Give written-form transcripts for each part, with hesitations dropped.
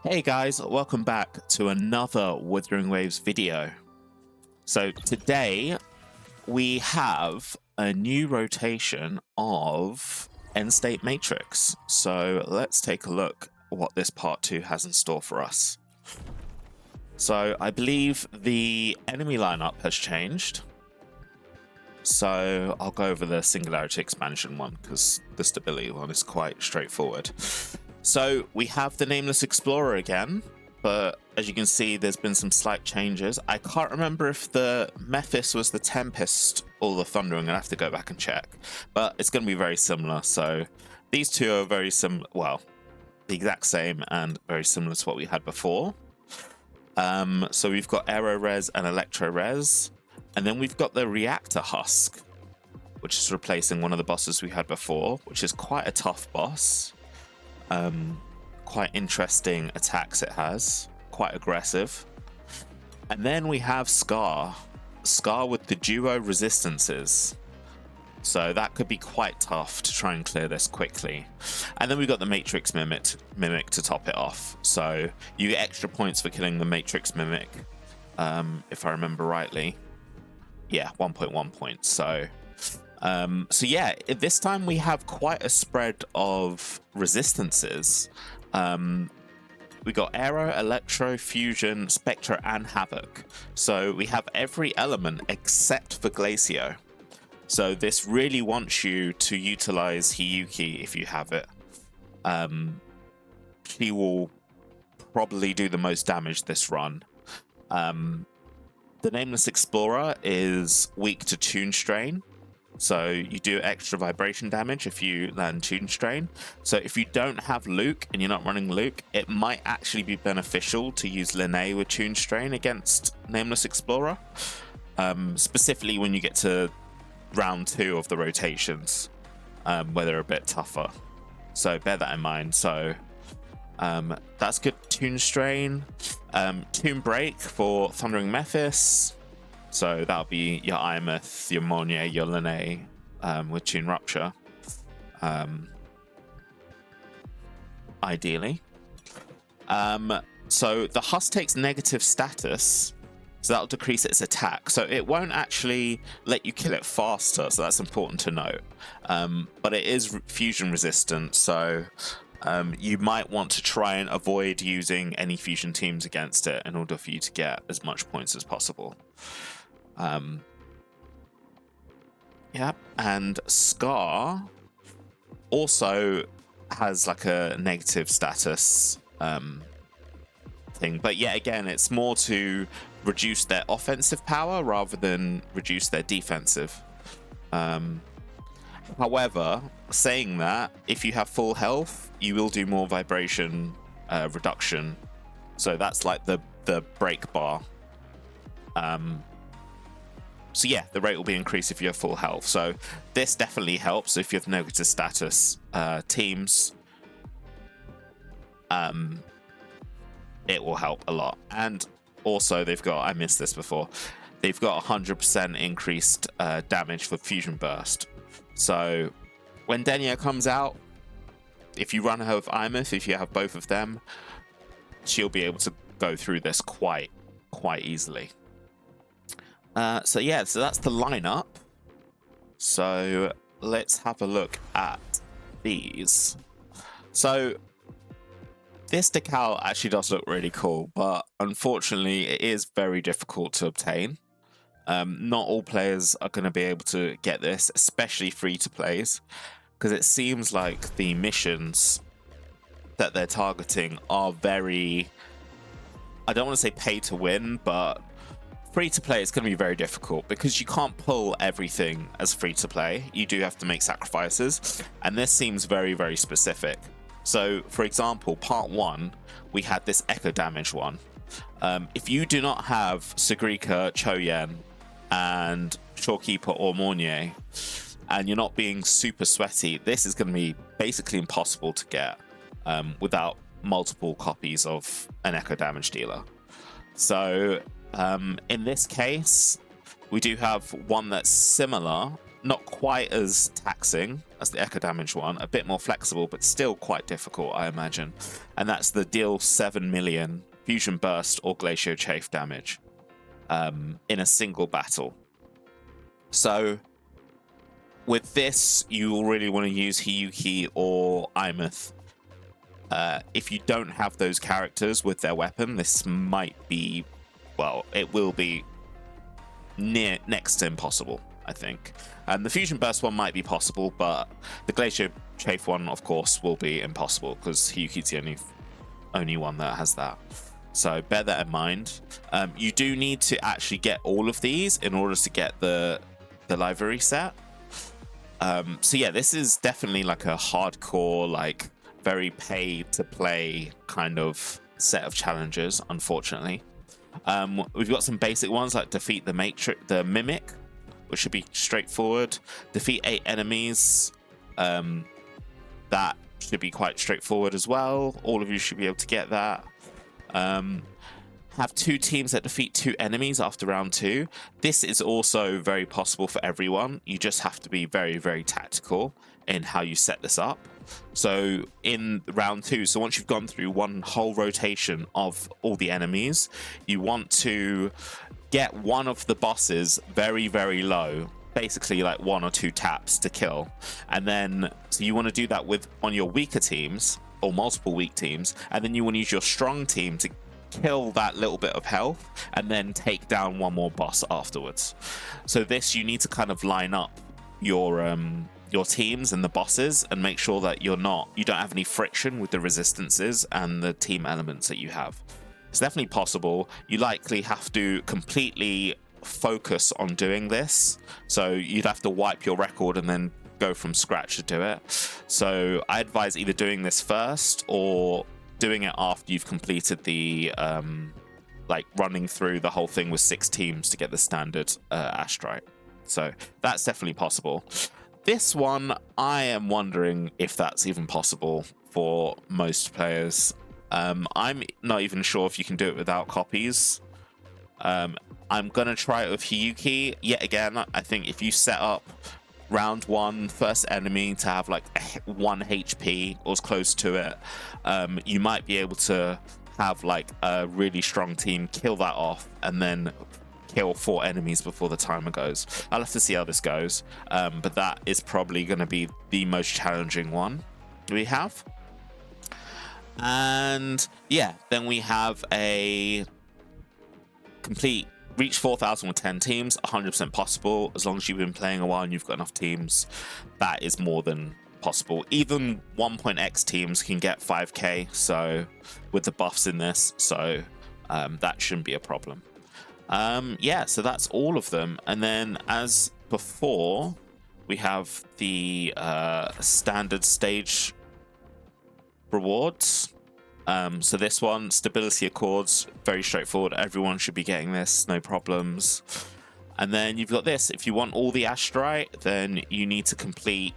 Hey guys, welcome back to another Wuthering Waves video. So today we have a new rotation of Endstate Matrix. So let's take a look what this part 2 has in store for us. So I believe the enemy lineup has changed. So I'll go over the Singularity Expansion one because the Stability one is quite straightforward. So we have the Nameless Explorer again, but as you can see, there's been some slight changes. I can't remember if the Mephis was the Tempest or the Thundering. I'll have to go back and check, but it's going to be very similar. So these two are very similar, well, the exact same and very similar to what we had before. So we've got Aero Res and Electro Res, and then we've got the Reactor Husk, which is replacing one of the bosses we had before, which is quite a tough boss. Quite interesting attacks it has, quite aggressive. And then we have Scar with the duo resistances, so that could be quite tough to try and clear this quickly. And then we've got the Matrix Mimic to top it off, so you get extra points for killing the Matrix Mimic, if I remember rightly. Yeah, 1.1 points. So yeah, this time we have quite a spread of resistances. We got Aero, Electro, Fusion, Spectre, and Havoc. So we have every element except for Glacio. So this really wants you to utilize Hiyuki if you have it. She will probably do the most damage this run. The Nameless Explorer is weak to Tune Strain. So you do extra vibration damage if you land Tune Strain. So if you don't have Luke and you're not running Luke, it might actually be beneficial to use Linné with Tune Strain against Nameless Explorer. Specifically when you get to round 2 of the rotations, where they're a bit tougher. So bear that in mind. So that's good. Tune Strain. Tune Break for Thundering Mephis. So that'll be your Iammoth, your Monnier, your Linné with Tune Rupture. Ideally. So the Husk takes negative status, so that'll decrease its attack. So it won't actually let you kill it faster, so that's important to note. But it is fusion resistant, so you might want to try and avoid using any fusion teams against it in order for you to get as much points as possible. Yeah, and Scar also has like a negative status thing, but yet again, it's more to reduce their offensive power rather than reduce their defensive. However, saying that, if you have full health, you will do more vibration reduction. So that's like the break bar. So yeah, the rate will be increased if you have full health. So this definitely helps if you have negative status teams. It will help a lot. And also they've got, I missed this before, they've got 100% increased damage for Fusion Burst. So when Denia comes out, if you run her with Iammoth, if you have both of them, she'll be able to go through this quite easily. So yeah, so that's the lineup. So let's have a look at these. So this decal actually does look really cool, but unfortunately it is very difficult to obtain. Not all players are going to be able to get this, especially free-to-plays, because it seems like the missions that they're targeting are very, I don't want to say pay to win, but free to play is going to be very difficult because you can't pull everything as free to play. You do have to make sacrifices, and this seems very specific. So for example, part 1, we had this echo damage one. If you do not have Sagrika, Choyen, and Shorekeeper or Mornier, and you're not being super sweaty, this is going to be basically impossible to get without multiple copies of an echo damage dealer. So in this case, we do have one that's similar, not quite as taxing as the echo damage one, a bit more flexible, but still quite difficult, I imagine. And that's the deal 7 million fusion burst or glacier chafe damage in a single battle. So with this, you will really want to use Hiyuki or Imeth. If you don't have those characters with their weapon, this might be, well, it will be next to impossible, I think. The fusion burst one might be possible, but the glacier chafe one, of course, will be impossible because Hiyuki's the only one that has that. So bear that in mind. You do need to actually get all of these in order to get the livery set. So yeah, this is definitely like a hardcore, like very pay to play kind of set of challenges, unfortunately. We've got some basic ones like defeat the mimic, which should be straightforward. Defeat 8 enemies. That should be quite straightforward as well. All of you should be able to get that. Have 2 teams that defeat 2 enemies after round 2. This is also very possible for everyone. You just have to be very, very tactical in how you set this up. So in round 2, so once you've gone through one whole rotation of all the enemies, you want to get one of the bosses very, very low, basically like 1 or 2 taps to kill. And then, so you want to do that on your weaker teams or multiple weak teams, and then you want to use your strong team to kill that little bit of health and then take down one more boss afterwards. So this, you need to kind of line up your teams and the bosses and make sure that you don't have any friction with the resistances and the team elements that you have. It's definitely possible. You likely have to completely focus on doing this, so you'd have to wipe your record and then go from scratch to do it. So I advise either doing this first or doing it after you've completed the like running through the whole thing with 6 teams to get the standard Astrite. So that's definitely possible. This one, I am wondering if that's even possible for most players. I'm not even sure if you can do it without copies. I'm gonna try it with Hiyuki yet again. I think if you set up round 1 first enemy to have like 1 HP or as close to it, you might be able to have like a really strong team kill that off and then kill 4 enemies before the timer goes. I'll have to see how this goes, but that is probably going to be the most challenging one we have. And yeah, then we have a complete reach 4,000 with 10 teams, 100% possible. As long as you've been playing a while and you've got enough teams, that is more than possible. Even 1.x teams can get 5k, so with the buffs in this, so that shouldn't be a problem. Yeah, so that's all of them. And then as before, we have the standard stage rewards. So this one, stability accords, very straightforward. Everyone should be getting this, no problems. And then you've got this. If you want all the Astrite, then you need to complete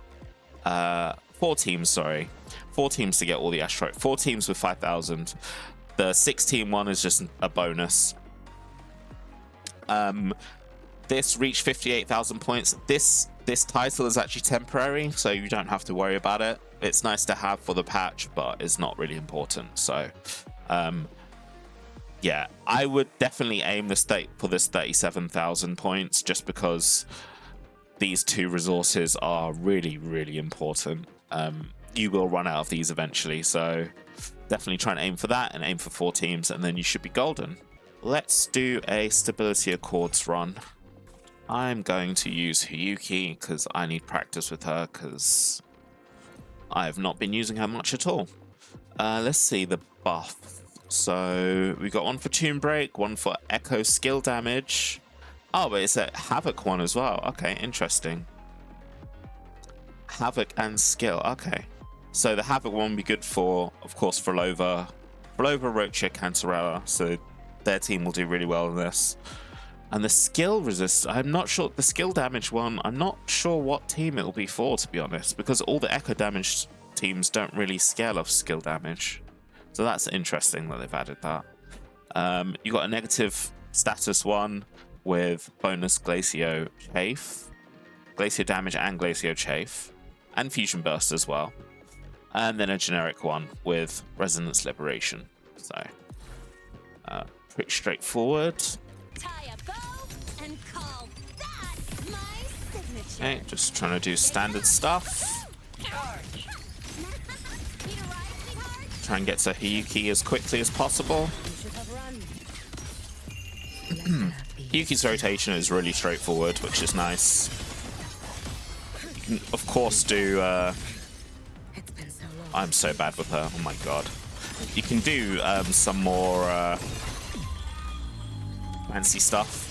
4 teams, 4 teams to get all the Astrite. 4 teams with 5,000. The 6-team one is just a bonus. This reached 58,000 points. This title is actually temporary, so you don't have to worry about it. It's nice to have for the patch, but it's not really important. So yeah, I would definitely aim for this 37,000 points, just because these 2 resources are really, really important. You will run out of these eventually, so definitely try and aim for that and aim for 4 teams, and then you should be golden. Let's do a stability accords run. I'm going to use Hiyuki because I need practice with her, because I have not been using her much at all. Let's see the buff. So we got one for Tomb Break, one for Echo skill damage. Oh, but it's a Havoc one as well. Okay, interesting. Havoc and skill. Okay. So the Havoc one would be good for, of course, Frolova, Rocha, Cantarella. So their team will do really well in this. And the skill resist, I'm not sure, the skill damage one, I'm not sure what team it'll be for, to be honest, because all the echo damage teams don't really scale off skill damage. So that's interesting that they've added that. You got a negative status one with bonus Glacio Chafe. Glacier Damage and Glacier Chafe, and Fusion Burst as well. And then a generic one with Resonance Liberation. So, pretty straightforward. Tie a bow and call that my signature. Okay, just trying to do standard stuff. Try and get to Hiyuki as quickly as possible. Hiyuki's rotation is really straightforward, which is nice. You can, of course, do... I'm so bad with her, oh my god. You can do some more fancy stuff.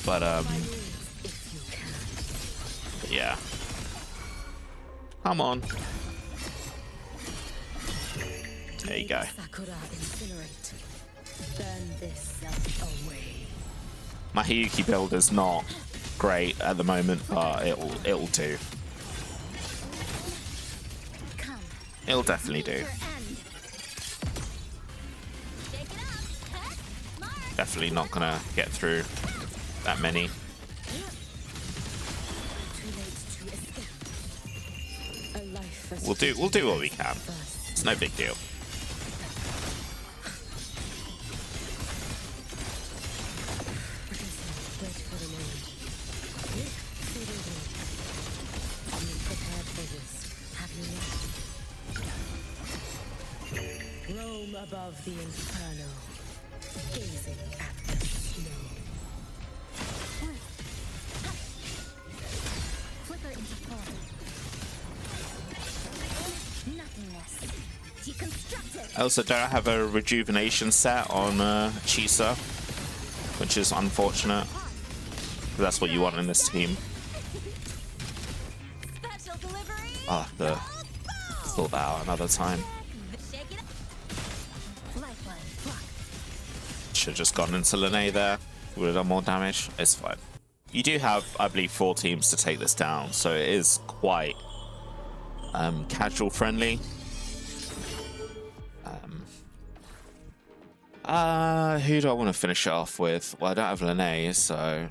But, yeah. Come on. There you go. My Hiyuki build is not great at the moment, but it'll do. It'll definitely do. Definitely not gonna get through that many. We'll do what we can. It's no big deal. Roam above the inferno, gazing at the snow. Flicker into form. Nothingness. Deconstructed. I also don't have a rejuvenation set on Chisa, which is unfortunate. That's what you want in this team. Special delivery. I'll have to sort that out another time. Should have just gone into Lene there. Would have done more damage. It's fine. You do have, I believe, 4 teams to take this down, so it is quite casual friendly. Who do I want to finish it off with? Well, I don't have Lene, so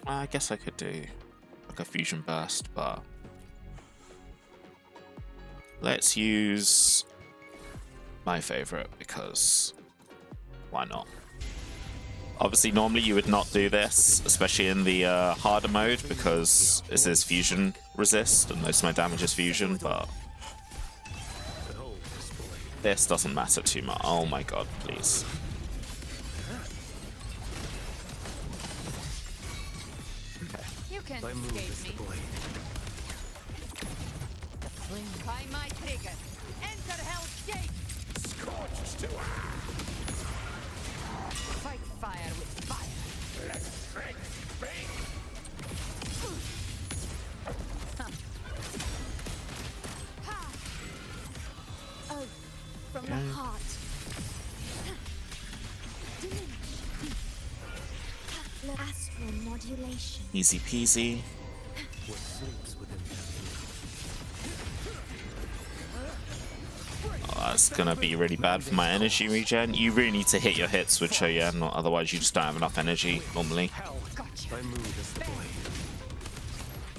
I guess I could do like a fusion burst, but let's use my favorite because why not? Obviously, normally you would not do this, especially in the harder mode, because this is fusion resist and most of my damage is fusion, but this doesn't matter too much. Oh my god, please. You can't escape me. By my trigger. Enter Hell's Gate. Scorched to Fight fire with fire. let's break bang. Oh, from the heart. Astral modulation. Easy peasy. What sleeps within Oh, that's gonna be really bad for my energy regen. You really need to hit your hits with Choyan, otherwise you just don't have enough energy normally. hell. Gotcha. My mood is the blade.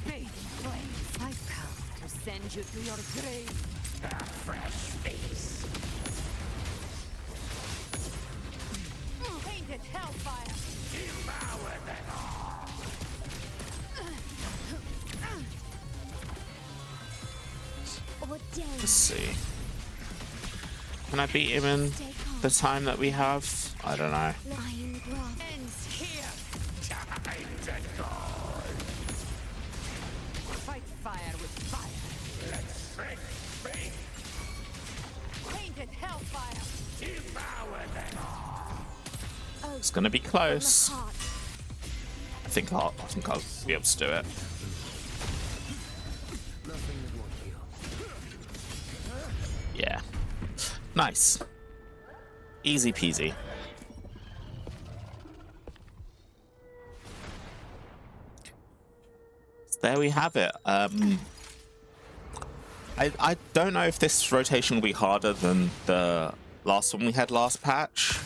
Fading flames. I come to send you to your grave. A fresh face. Painted hellfire. Devour them all. Let's see. Can I beat him in the time that we have? I don't know. Lion grove ends here. Time to go. Fight fire with fire. Let's break bang. Painted hellfire. Devour them all. It's gonna be close. Heart. I think I'll be able to do it. Nothing that won't heal. Yeah. Nice. Easy peasy. So there we have it. I don't know if this rotation will be harder than the last one we had last patch,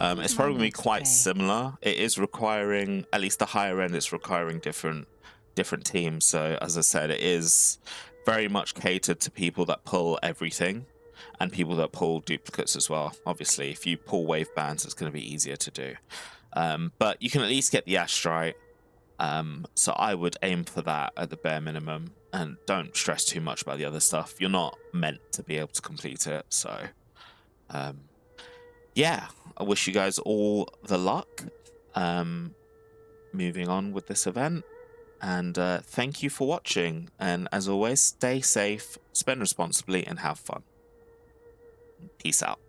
It's probably going to be quite similar. It is requiring, at least the higher end, it's requiring different teams. So as I said, it is very much catered to people that pull everything and people that pull duplicates as well. Obviously, if you pull wave bands, it's going to be easier to do. But you can at least get the Astrite. So I would aim for that at the bare minimum and don't stress too much about the other stuff. You're not meant to be able to complete it. So yeah, I wish you guys all the luck moving on with this event. And thank you for watching. And as always, stay safe, spend responsibly, and have fun. Peace out.